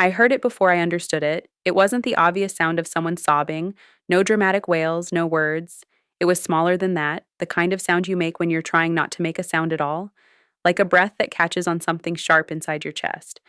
I heard it before I understood it. It wasn't the obvious sound of someone sobbing, no dramatic wails, no words. It was smaller than that, the kind of sound you make when you're trying not to make a sound at all, like a breath that catches on something sharp inside your chest.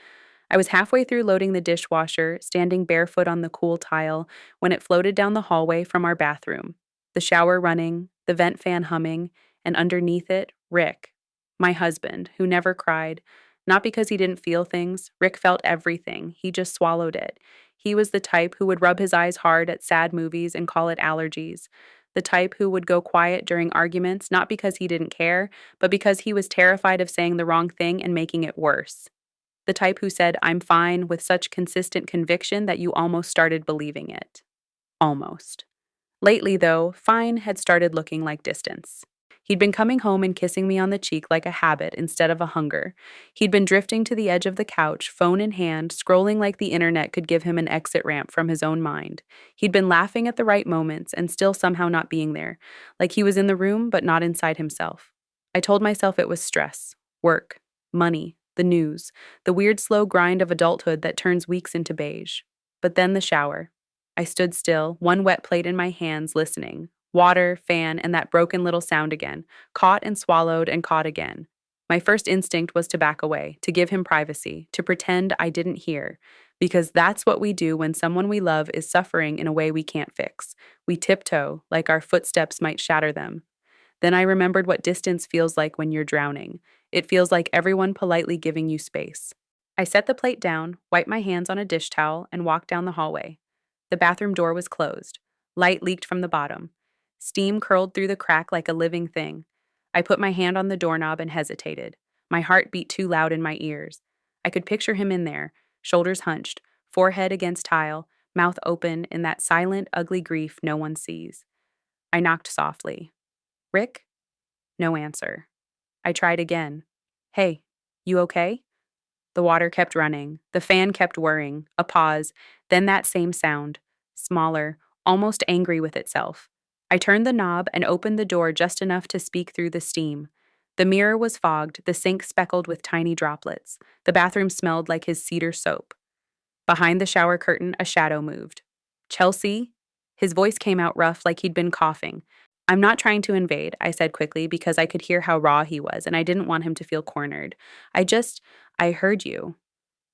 I was halfway through loading the dishwasher, standing barefoot on the cool tile, when it floated down the hallway from our bathroom. The shower running, the vent fan humming, and underneath it, Rick, my husband, who never cried. Not because he didn't feel things. Rick felt everything. He just swallowed it. He was the type who would rub his eyes hard at sad movies and call it allergies. The type who would go quiet during arguments, not because he didn't care, but because he was terrified of saying the wrong thing and making it worse. The type who said, "I'm fine," with such consistent conviction that you almost started believing it. Almost. Lately, though, fine had started looking like distance. He'd been coming home and kissing me on the cheek like a habit instead of a hunger. He'd been drifting to the edge of the couch, phone in hand, scrolling like the internet could give him an exit ramp from his own mind. He'd been laughing at the right moments and still somehow not being there, like he was in the room but not inside himself. I told myself it was stress, work, money, the news, the weird slow grind of adulthood that turns weeks into beige. But then the shower. I stood still, one wet plate in my hands, listening. Water, fan, and that broken little sound again. Caught and swallowed and caught again. My first instinct was to back away, to give him privacy, to pretend I didn't hear. Because that's what we do when someone we love is suffering in a way we can't fix. We tiptoe, like our footsteps might shatter them. Then I remembered what distance feels like when you're drowning. It feels like everyone politely giving you space. I set the plate down, wiped my hands on a dish towel, and walked down the hallway. The bathroom door was closed. Light leaked from the bottom. Steam curled through the crack like a living thing. I put my hand on the doorknob and hesitated. My heart beat too loud in my ears. I could picture him in there, shoulders hunched, forehead against tile, mouth open in that silent, ugly grief no one sees. I knocked softly. "Rick?" No answer. I tried again. "Hey, you okay?" The water kept running. The fan kept whirring. A pause. Then that same sound. Smaller, almost angry with itself. I turned the knob and opened the door just enough to speak through the steam. The mirror was fogged, the sink speckled with tiny droplets. The bathroom smelled like his cedar soap. Behind the shower curtain, a shadow moved. "Chelsea?" His voice came out rough, like he'd been coughing. "I'm not trying to invade," I said quickly because I could hear how raw he was, and I didn't want him to feel cornered. I heard you."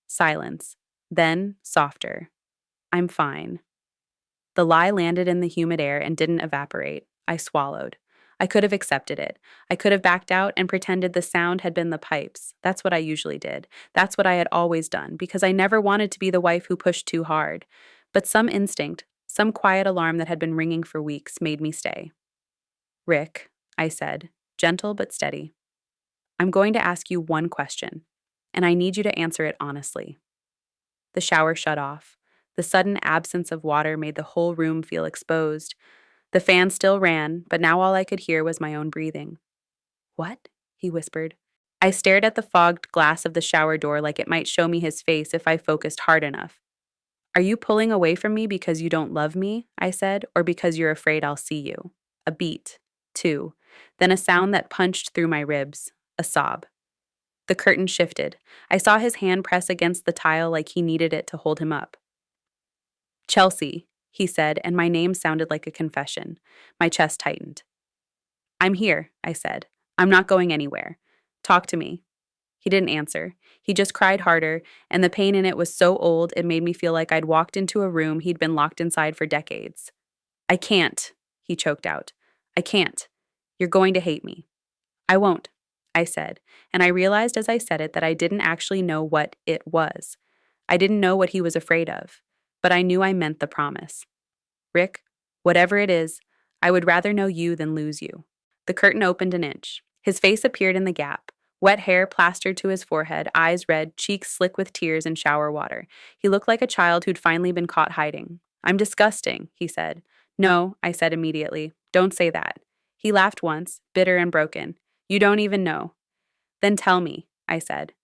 Silence. Then, softer. "I'm fine." The lie landed in the humid air and didn't evaporate. I swallowed. I could have accepted it. I could have backed out and pretended the sound had been the pipes. That's what I usually did. That's what I had always done, because I never wanted to be the wife who pushed too hard. But some instinct, some quiet alarm that had been ringing for weeks, made me stay. "Rick," I said, gentle but steady, "I'm going to ask you one question, and I need you to answer it honestly." The shower shut off. The sudden absence of water made the whole room feel exposed. The fan still ran, but now all I could hear was my own breathing. "What?" he whispered. I stared at the fogged glass of the shower door like it might show me his face if I focused hard enough. "Are you pulling away from me because you don't love me?" I said, "or because you're afraid I'll see you?" A beat. Two. Then a sound that punched through my ribs. A sob. The curtain shifted. I saw his hand press against the tile like he needed it to hold him up. "Chelsea," he said, and my name sounded like a confession. My chest tightened. "I'm here," I said. "I'm not going anywhere. Talk to me." He didn't answer. He just cried harder, and the pain in it was so old it made me feel like I'd walked into a room he'd been locked inside for decades. "I can't," he choked out. "I can't. You're going to hate me." "I won't," I said, and I realized as I said it that I didn't actually know what it was. I didn't know what he was afraid of, but I knew I meant the promise. "Rick, whatever it is, I would rather know you than lose you." The curtain opened an inch. His face appeared in the gap. Wet hair plastered to his forehead, eyes red, cheeks slick with tears and shower water. He looked like a child who'd finally been caught hiding. "I'm disgusting," he said. "No," I said immediately. "Don't say that." He laughed once, bitter and broken. "You don't even know." "Then tell me," I said.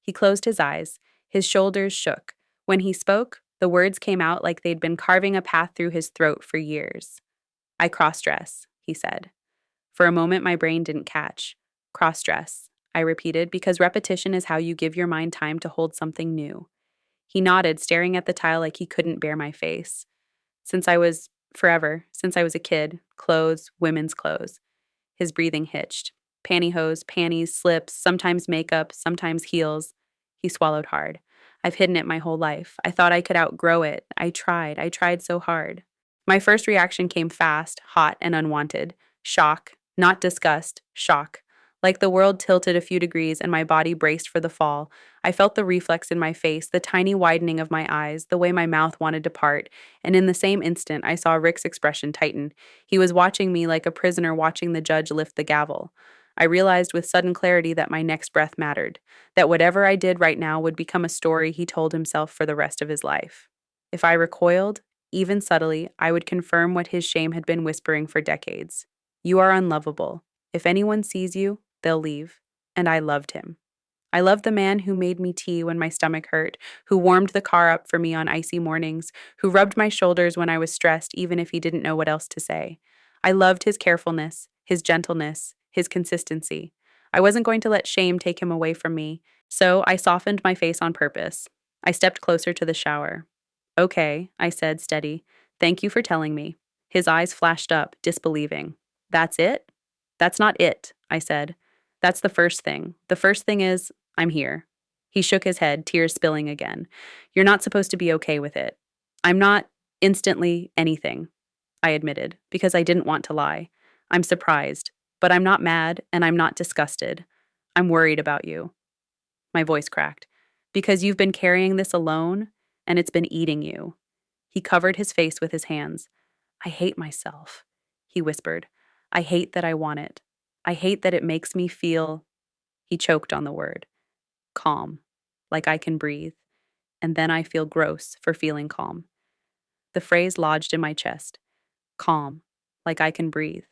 He closed his eyes. His shoulders shook. When he spoke, the words came out like they'd been carving a path through his throat for years. "I cross-dress," he said. For a moment, my brain didn't catch. "Cross-dress," I repeated, because repetition is how you give your mind time to hold something new. He nodded, staring at the tile like he couldn't bear my face. Since I was since I was a kid, clothes, women's clothes. His breathing hitched. Pantyhose, panties, slips, sometimes makeup, sometimes heels. He swallowed hard. I've hidden it my whole life. I thought I could outgrow it. I tried so hard. My first reaction came fast, hot, and unwanted. Shock, not disgust, shock. Like the world tilted a few degrees and my body braced for the fall. I felt the reflex in my face, the tiny widening of my eyes, the way my mouth wanted to part, and in the same instant I saw Rick's expression tighten. He was watching me like a prisoner watching the judge lift the gavel. I realized with sudden clarity that my next breath mattered, that whatever I did right now would become a story he told himself for the rest of his life. If I recoiled, even subtly, I would confirm what his shame had been whispering for decades. You are unlovable. If anyone sees you, they'll leave. And I loved him. I loved the man who made me tea when my stomach hurt, who warmed the car up for me on icy mornings, who rubbed my shoulders when I was stressed even if he didn't know what else to say. I loved his carefulness, his gentleness, his consistency. I wasn't going to let shame take him away from me, so I softened my face on purpose. I stepped closer to the shower. Okay, I said, steady. Thank you for telling me. His eyes flashed up, disbelieving. That's it? That's not it, I said. That's the first thing. The first thing is, I'm here. He shook his head, tears spilling again. You're not supposed to be okay with it. I'm not instantly anything, I admitted, because I didn't want to lie. I'm surprised, but I'm not mad and I'm not disgusted. I'm worried about you. My voice cracked. Because you've been carrying this alone and it's been eating you. He covered his face with his hands. I hate myself, he whispered. I hate that I want it. I hate that it makes me feel, he choked on the word, calm, like I can breathe. And then I feel gross for feeling calm. The phrase lodged in my chest. Calm, like I can breathe.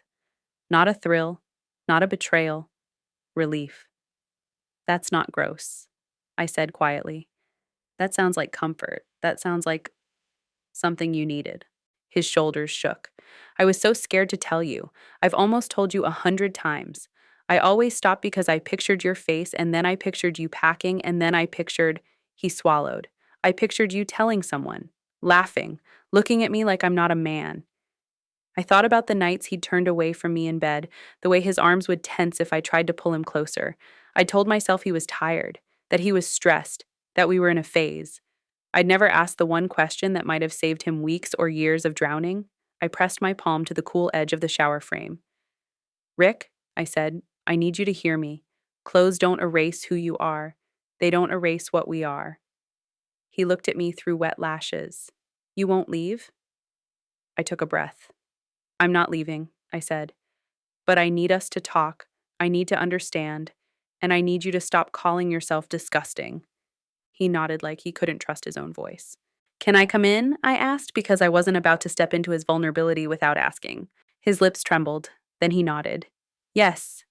Not a thrill, not a betrayal, relief. That's not gross, I said quietly. That sounds like comfort. That sounds like something you needed. His shoulders shook. I was so scared to tell you. I've almost told you 100 times. I always stopped because I pictured your face, and then I pictured you packing, and then I pictured, he swallowed. I pictured you telling someone, laughing, looking at me like I'm not a man. I thought about the nights he'd turned away from me in bed, the way his arms would tense if I tried to pull him closer. I told myself he was tired, that he was stressed, that we were in a phase. I'd never asked the one question that might have saved him weeks or years of drowning. I pressed my palm to the cool edge of the shower frame. Rick, I said, I need you to hear me. Clothes don't erase who you are. They don't erase what we are. He looked at me through wet lashes. You won't leave? I took a breath. I'm not leaving, I said. But I need us to talk. I need to understand. And I need you to stop calling yourself disgusting. He nodded like he couldn't trust his own voice. Can I come in? I asked because I wasn't about to step into his vulnerability without asking. His lips trembled. Then he nodded. Yes.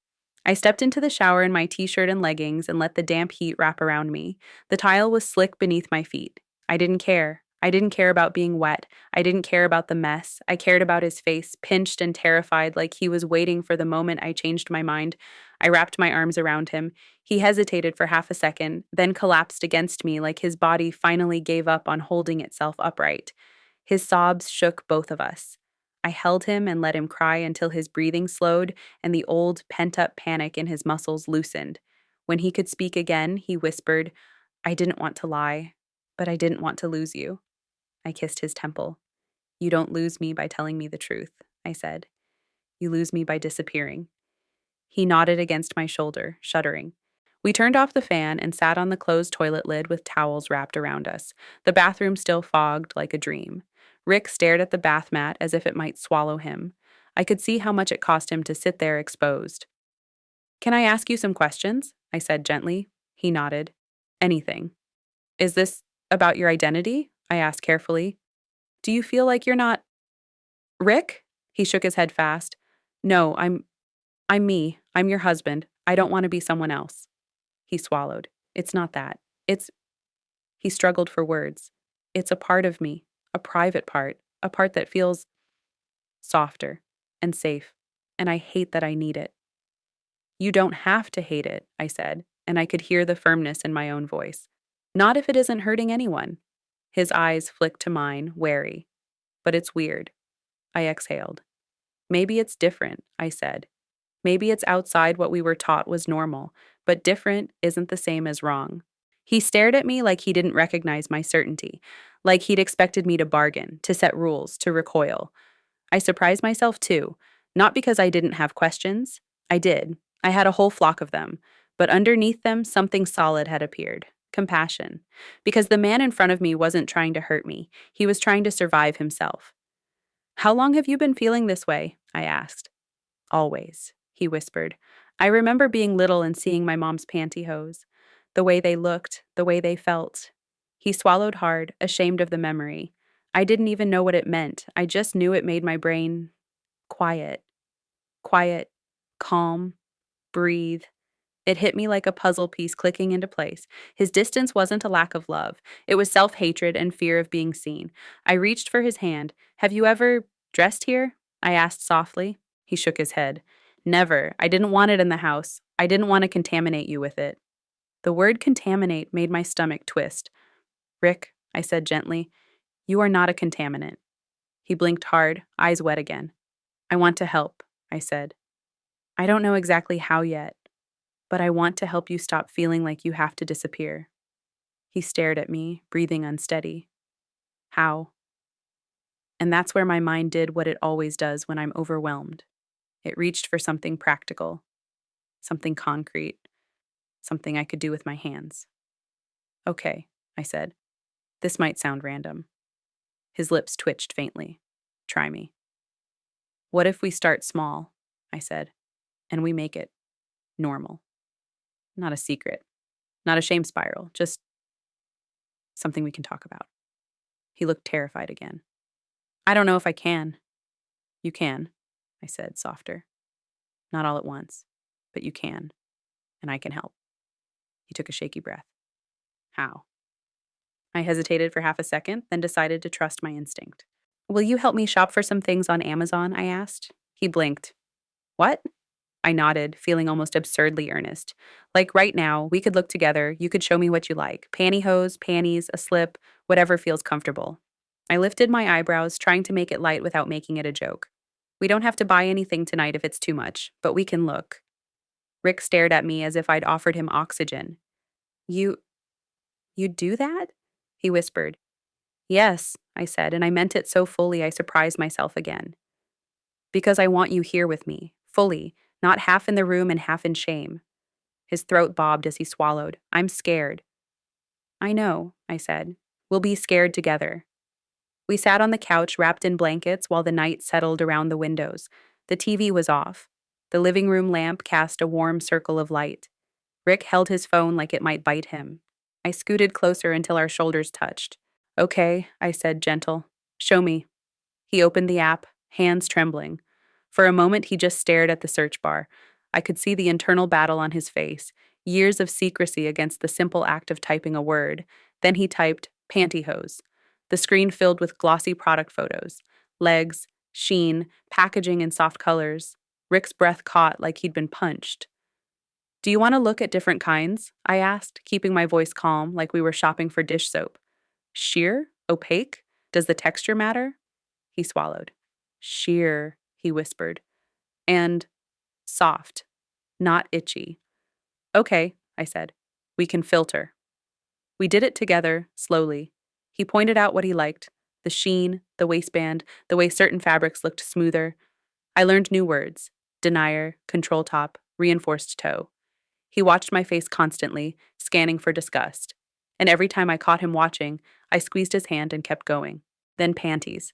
I stepped into the shower in my t-shirt and leggings and let the damp heat wrap around me. The tile was slick beneath my feet. I didn't care. I didn't care about being wet. I didn't care about the mess. I cared about his face, pinched and terrified, like he was waiting for the moment I changed my mind. I wrapped my arms around him. He hesitated for half a second, then collapsed against me like his body finally gave up on holding itself upright. His sobs shook both of us. I held him and let him cry until his breathing slowed and the old pent-up panic in his muscles loosened. When he could speak again, he whispered, I didn't want to lie, but I didn't want to lose you. I kissed his temple. You don't lose me by telling me the truth, I said. You lose me by disappearing. He nodded against my shoulder, shuddering. We turned off the fan and sat on the closed toilet lid with towels wrapped around us, the bathroom still fogged like a dream. Rick stared at the bath mat as if it might swallow him. I could see how much it cost him to sit there exposed. Can I ask you some questions? I said gently. He nodded. Anything. Is this about your identity? I asked carefully. Do you feel like you're not Rick? He shook his head fast. No, I'm me. I'm your husband. I don't want to be someone else. He swallowed. It's not that. He struggled for words. It's a part of me, a private part, a part that feels softer and safe, and I hate that I need it. You don't have to hate it, I said, and I could hear the firmness in my own voice. Not if it isn't hurting anyone. His eyes flicked to mine, wary. But it's weird. I exhaled. Maybe it's different, I said. Maybe it's outside what we were taught was normal, but different isn't the same as wrong. He stared at me like he didn't recognize my certainty, like he'd expected me to bargain, to set rules, to recoil. I surprised myself too, not because I didn't have questions. I did. I had a whole flock of them. But underneath them, something solid had appeared compassion. Because the man in front of me wasn't trying to hurt me, he was trying to survive himself. How long have you been feeling this way? I asked. Always, he whispered. I remember being little and seeing my mom's pantyhose. The way they looked, the way they felt. He swallowed hard, ashamed of the memory. I didn't even know what it meant. I just knew it made my brain quiet. Quiet, calm, breathe. It hit me like a puzzle piece clicking into place. His distance wasn't a lack of love. It was self-hatred and fear of being seen. I reached for his hand. Have you ever dressed here? I asked softly. He shook his head. Never. I didn't want it in the house. I didn't want to contaminate you with it. The word contaminate made my stomach twist. Rick, I said gently, you are not a contaminant. He blinked hard, eyes wet again. I want to help, I said. I don't know exactly how yet, but I want to help you stop feeling like you have to disappear. He stared at me, breathing unsteady. How? And that's where my mind did what it always does when I'm overwhelmed. It reached for something practical, something concrete, something I could do with my hands. Okay, I said. This might sound random. His lips twitched faintly. Try me. What if we start small, I said, and we make it normal? Not a secret, not a shame spiral, just something we can talk about. He looked terrified again. I don't know if I can. You can, I said, softer. Not all at once, but you can, and I can help. He took a shaky breath. How? I hesitated for half a second, then decided to trust my instinct. Will you help me shop for some things on Amazon? I asked. He blinked. What? I nodded, feeling almost absurdly earnest. Like right now, we could look together, you could show me what you like. Pantyhose, panties, a slip, whatever feels comfortable. I lifted my eyebrows, trying to make it light without making it a joke. We don't have to buy anything tonight if it's too much, but we can look. Rick stared at me as if I'd offered him oxygen. You do that? He whispered. Yes, I said, and I meant it so fully I surprised myself again. Because I want you here with me, fully, not half in the room and half in shame. His throat bobbed as he swallowed. I'm scared. I know, I said. We'll be scared together. We sat on the couch wrapped in blankets while the night settled around the windows. The TV was off. The living room lamp cast a warm circle of light. Rick held his phone like it might bite him. I scooted closer until our shoulders touched. Okay, I said, gentle. Show me. He opened the app, hands trembling. For a moment, he just stared at the search bar. I could see the internal battle on his face, years of secrecy against the simple act of typing a word. Then he typed pantyhose. The screen filled with glossy product photos, legs, sheen, packaging in soft colors. Rick's breath caught like he'd been punched. Do you want to look at different kinds? I asked, keeping my voice calm like we were shopping for dish soap. Sheer? Opaque? Does the texture matter? He swallowed. Sheer, he whispered. And soft, not itchy. Okay, I said. We can filter. We did it together, slowly. He pointed out what he liked, the sheen, the waistband, the way certain fabrics looked smoother. I learned new words: denier, control top, reinforced toe. He watched my face constantly, scanning for disgust. And every time I caught him watching, I squeezed his hand and kept going. Then panties.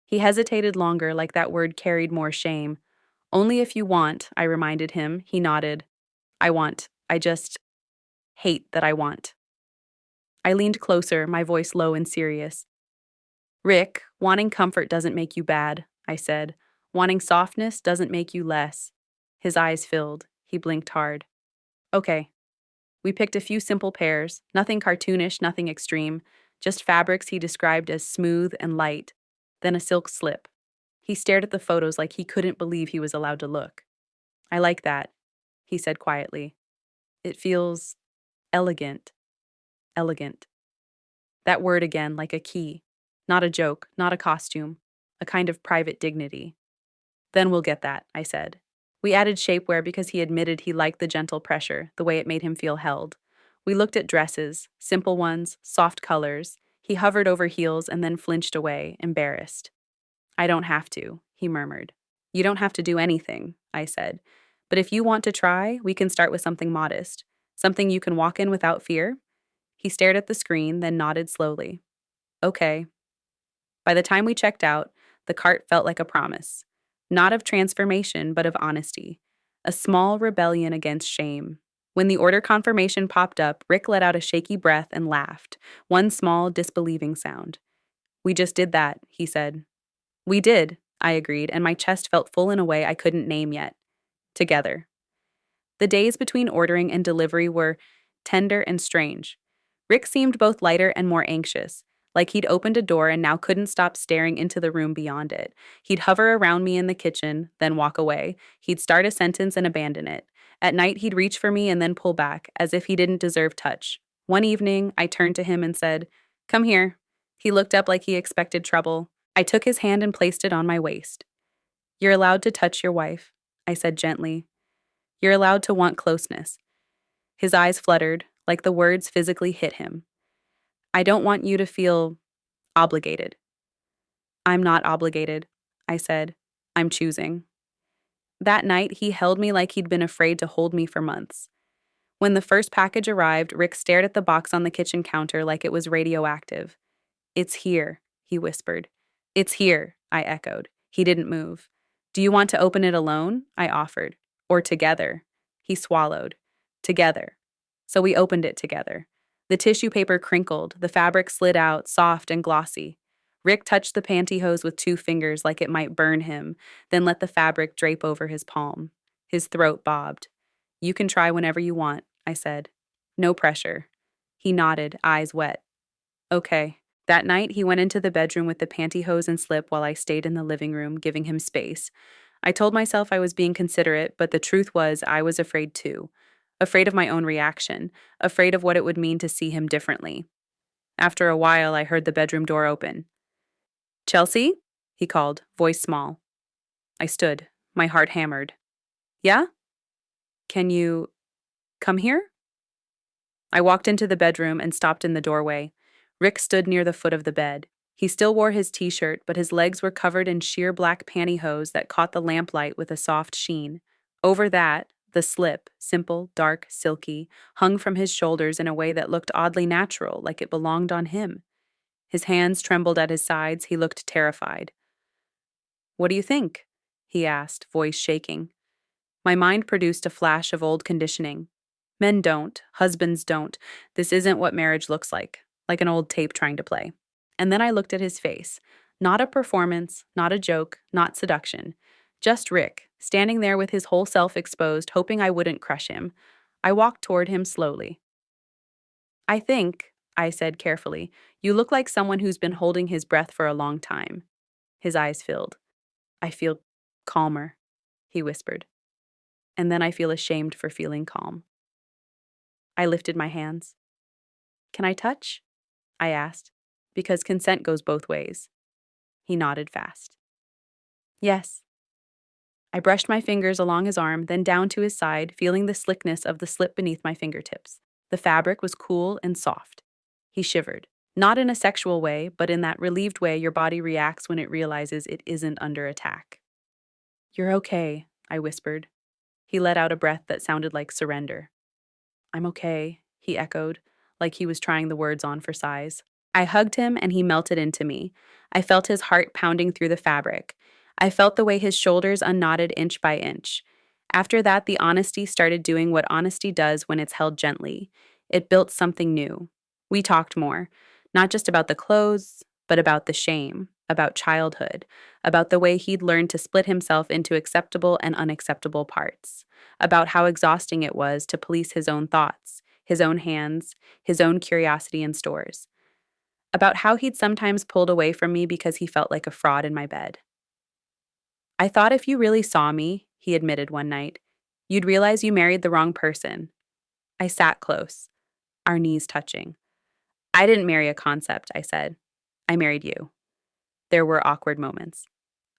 He hesitated longer, like that word carried more shame. Only if you want, I reminded him. He nodded. I want. I just hate that I want. I leaned closer, my voice low and serious. Rick, wanting comfort doesn't make you bad, I said. Wanting softness doesn't make you less. His eyes filled. He blinked hard. Okay. We picked a few simple pairs, nothing cartoonish, nothing extreme, just fabrics he described as smooth and light, then a silk slip. He stared at the photos like he couldn't believe he was allowed to look. I like that, he said quietly. It feels elegant. Elegant. That word again, like a key. Not a joke, not a costume. A kind of private dignity. Then we'll get that, I said. We added shapewear because he admitted he liked the gentle pressure, the way it made him feel held. We looked at dresses, simple ones, soft colors. He hovered over heels and then flinched away, embarrassed. I don't have to, he murmured. You don't have to do anything, I said. But if you want to try, we can start with something modest. Something you can walk in without fear. He stared at the screen, then nodded slowly. Okay. By the time we checked out, the cart felt like a promise. Not of transformation, but of honesty. A small rebellion against shame. When the order confirmation popped up, Rick let out a shaky breath and laughed, one small, disbelieving sound. We just did that, he said. We did, I agreed, and my chest felt full in a way I couldn't name yet. Together. The days between ordering and delivery were tender and strange. Rick seemed both lighter and more anxious, like he'd opened a door and now couldn't stop staring into the room beyond it. He'd hover around me in the kitchen, then walk away. He'd start a sentence and abandon it. At night, he'd reach for me and then pull back, as if he didn't deserve touch. One evening, I turned to him and said, "Come here." He looked up like he expected trouble. I took his hand and placed it on my waist. "You're allowed to touch your wife," I said gently. "You're allowed to want closeness." His eyes fluttered, like the words physically hit him. "I don't want you to feel obligated." "I'm not obligated," I said. "I'm choosing." That night, he held me like he'd been afraid to hold me for months. When the first package arrived, Rick stared at the box on the kitchen counter like it was radioactive. "It's here," he whispered. "It's here," I echoed. He didn't move. "Do you want to open it alone?" I offered. "Or together?" He swallowed. "Together." So we opened it together. The tissue paper crinkled, the fabric slid out, soft and glossy. Rick touched the pantyhose with 2 fingers like it might burn him, then let the fabric drape over his palm. His throat bobbed. "You can try whenever you want," I said. "No pressure." He nodded, eyes wet. "Okay." That night, he went into the bedroom with the pantyhose and slip while I stayed in the living room, giving him space. I told myself I was being considerate, but the truth was I was afraid too. Afraid of my own reaction, afraid of what it would mean to see him differently. After a while, I heard the bedroom door open. "Chelsea?" he called, voice small. I stood, my heart hammered. "Yeah? Can you come here?" I walked into the bedroom and stopped in the doorway. Rick stood near the foot of the bed. He still wore his t-shirt, but his legs were covered in sheer black pantyhose that caught the lamplight with a soft sheen. Over that, the slip, simple, dark, silky, hung from his shoulders in a way that looked oddly natural, like it belonged on him. His hands trembled at his sides. He looked terrified. "What do you think?" he asked, voice shaking. My mind produced a flash of old conditioning. Men don't, husbands don't. This isn't what marriage looks like an old tape trying to play. And then I looked at his face. Not a performance, not a joke, not seduction. Just Rick, standing there with his whole self exposed, hoping I wouldn't crush him. I walked toward him slowly. "I think," I said carefully, "you look like someone who's been holding his breath for a long time." His eyes filled. "I feel calmer," he whispered. And then I feel ashamed for feeling calm. I lifted my hands. "Can I touch?" I asked, because consent goes both ways. He nodded fast. "Yes." I brushed my fingers along his arm, then down to his side, feeling the slickness of the slip beneath my fingertips. The fabric was cool and soft. He shivered, not in a sexual way, but in that relieved way your body reacts when it realizes it isn't under attack. "You're okay," I whispered. He let out a breath that sounded like surrender. "I'm okay," he echoed, like he was trying the words on for size. I hugged him and he melted into me. I felt his heart pounding through the fabric. I felt the way his shoulders unknotted inch by inch. After that, the honesty started doing what honesty does when it's held gently. It built something new. We talked more, not just about the clothes, but about the shame, about childhood, about the way he'd learned to split himself into acceptable and unacceptable parts, about how exhausting it was to police his own thoughts, his own hands, his own curiosity in stores, about how he'd sometimes pulled away from me because he felt like a fraud in my bed. "I thought if you really saw me," he admitted one night, "you'd realize you married the wrong person." I sat close, our knees touching. I didn't marry a concept, I said. I married you. There were awkward moments.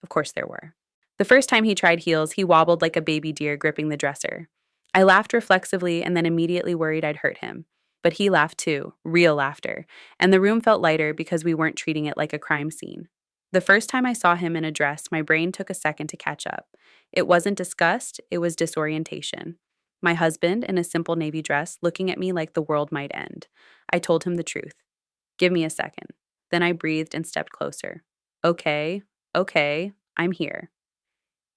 Of course there were. The first time he tried heels, he wobbled like a baby deer gripping the dresser. I laughed reflexively and then immediately worried I'd hurt him. But he laughed too, real laughter, and the room felt lighter because we weren't treating it like a crime scene. The first time I saw him in a dress, my brain took a second to catch up. It wasn't disgust, it was disorientation. My husband, in a simple navy dress, looking at me like the world might end. I told him the truth. Give me a second. Then I breathed and stepped closer. Okay, okay, I'm here.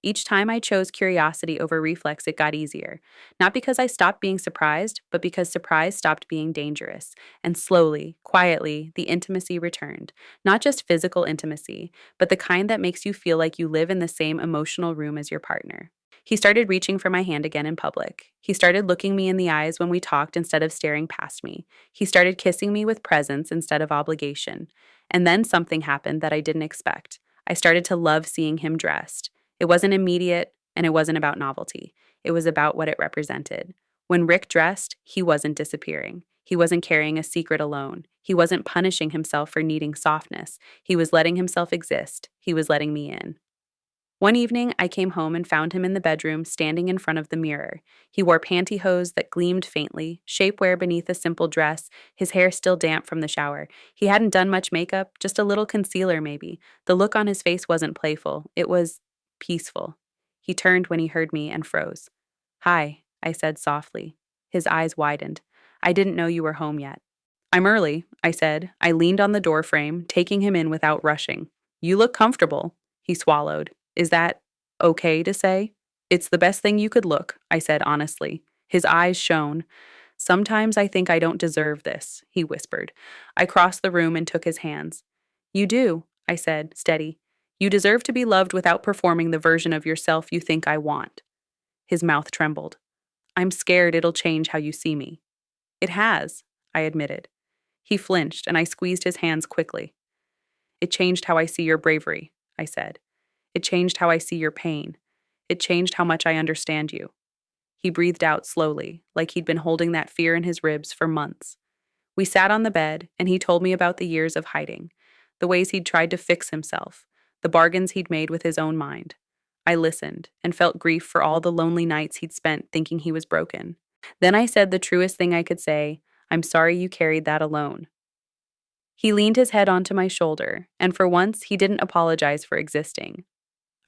Each time I chose curiosity over reflex, it got easier. Not because I stopped being surprised, but because surprise stopped being dangerous. And slowly, quietly, the intimacy returned. Not just physical intimacy, but the kind that makes you feel like you live in the same emotional room as your partner. He started reaching for my hand again in public. He started looking me in the eyes when we talked instead of staring past me. He started kissing me with presence instead of obligation. And then something happened that I didn't expect. I started to love seeing him dressed. It wasn't immediate, and it wasn't about novelty. It was about what it represented. When Rick dressed, he wasn't disappearing. He wasn't carrying a secret alone. He wasn't punishing himself for needing softness. He was letting himself exist. He was letting me in. One evening, I came home and found him in the bedroom, standing in front of the mirror. He wore pantyhose that gleamed faintly, shapewear beneath a simple dress, his hair still damp from the shower. He hadn't done much makeup, just a little concealer maybe. The look on his face wasn't playful. It was peaceful. He turned when he heard me and froze. Hi, I said softly. His eyes widened. I didn't know you were home yet. I'm early, I said. I leaned on the door frame, taking him in without rushing. You look comfortable. He swallowed. Is that okay to say? It's the best thing you could look, I said honestly. His eyes shone. Sometimes I think I don't deserve this, he whispered. I crossed the room and took his hands. You do, I said, steady. You deserve to be loved without performing the version of yourself you think I want. His mouth trembled. I'm scared it'll change how you see me. It has, I admitted. He flinched, and I squeezed his hands quickly. It changed how I see your bravery, I said. It changed how I see your pain. It changed how much I understand you. He breathed out slowly, like he'd been holding that fear in his ribs for months. We sat on the bed, and he told me about the years of hiding, the ways he'd tried to fix himself, the bargains he'd made with his own mind. I listened and felt grief for all the lonely nights he'd spent thinking he was broken. Then I said the truest thing I could say, I'm sorry you carried that alone. He leaned his head onto my shoulder, and for once he didn't apologize for existing.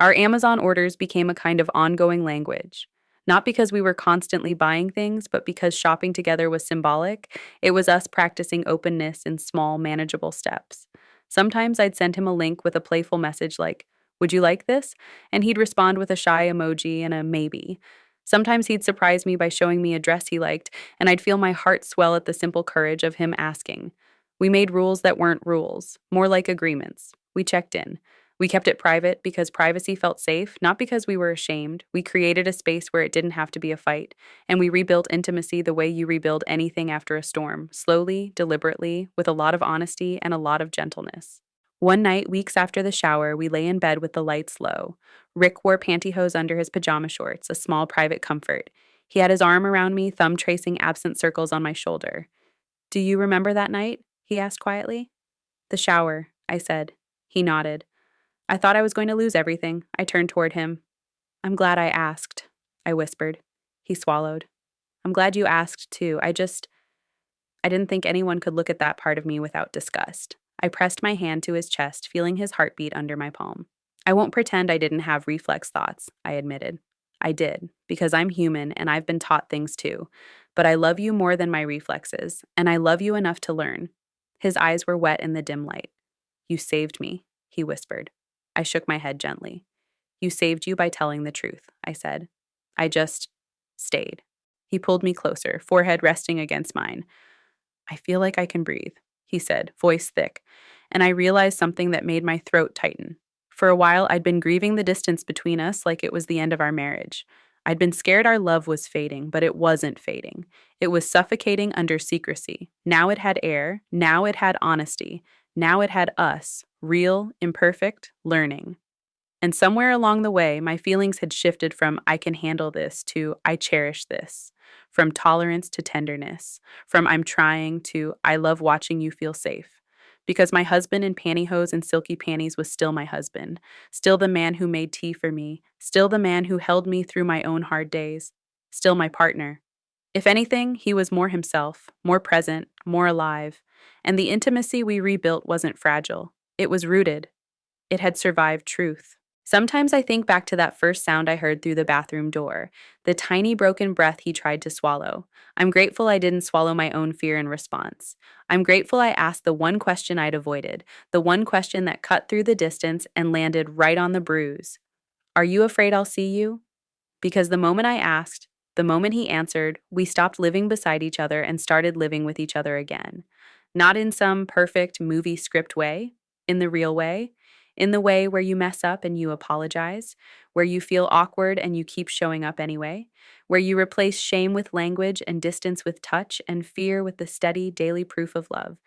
Our Amazon orders became a kind of ongoing language. Not because we were constantly buying things, but because shopping together was symbolic. It was us practicing openness in small, manageable steps. Sometimes I'd send him a link with a playful message like, would you like this? And he'd respond with a shy emoji and a maybe. Sometimes he'd surprise me by showing me a dress he liked, and I'd feel my heart swell at the simple courage of him asking. We made rules that weren't rules, more like agreements. We checked in. We kept it private because privacy felt safe, not because we were ashamed. We created a space where it didn't have to be a fight, and we rebuilt intimacy the way you rebuild anything after a storm, slowly, deliberately, with a lot of honesty and a lot of gentleness. One night, weeks after the shower, we lay in bed with the lights low. Rick wore pantyhose under his pajama shorts, a small private comfort. He had his arm around me, thumb tracing absent circles on my shoulder. Do you remember that night? He asked quietly. The shower, I said. He nodded. I thought I was going to lose everything. I turned toward him. I'm glad I asked, I whispered. He swallowed. I'm glad you asked, too. I didn't think anyone could look at that part of me without disgust. I pressed my hand to his chest, feeling his heartbeat under my palm. I won't pretend I didn't have reflex thoughts, I admitted. I did, because I'm human and I've been taught things too. But I love you more than my reflexes, and I love you enough to learn. His eyes were wet in the dim light. You saved me, he whispered. I shook my head gently. You saved you by telling the truth, I said. I just stayed. He pulled me closer, forehead resting against mine. I feel like I can breathe, he said, voice thick, and I realized something that made my throat tighten. For a while, I'd been grieving the distance between us like it was the end of our marriage. I'd been scared our love was fading, but it wasn't fading. It was suffocating under secrecy. Now it had air. Now it had honesty. Now it had us, real, imperfect, learning. And somewhere along the way, my feelings had shifted from I can handle this to I cherish this, from tolerance to tenderness, from I'm trying to I love watching you feel safe. Because my husband in pantyhose and silky panties was still my husband, still the man who made tea for me, still the man who held me through my own hard days, still my partner. If anything, he was more himself, more present, more alive, and the intimacy we rebuilt wasn't fragile. It was rooted. It had survived truth. Sometimes I think back to that first sound I heard through the bathroom door, the tiny broken breath he tried to swallow. I'm grateful I didn't swallow my own fear in response. I'm grateful I asked the one question I'd avoided, the one question that cut through the distance and landed right on the bruise. Are you afraid I'll see you? Because the moment I asked, the moment he answered, we stopped living beside each other and started living with each other again. Not in some perfect movie script way, in the real way, in the way where you mess up and you apologize, where you feel awkward and you keep showing up anyway, where you replace shame with language and distance with touch and fear with the steady daily proof of love.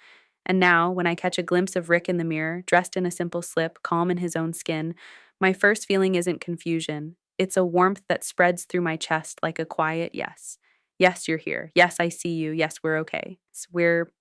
And now, when I catch a glimpse of Rick in the mirror, dressed in a simple slip, calm in his own skin, my first feeling isn't confusion. It's a warmth that spreads through my chest like a quiet yes. Yes, you're here. Yes, I see you. Yes, we're okay. We're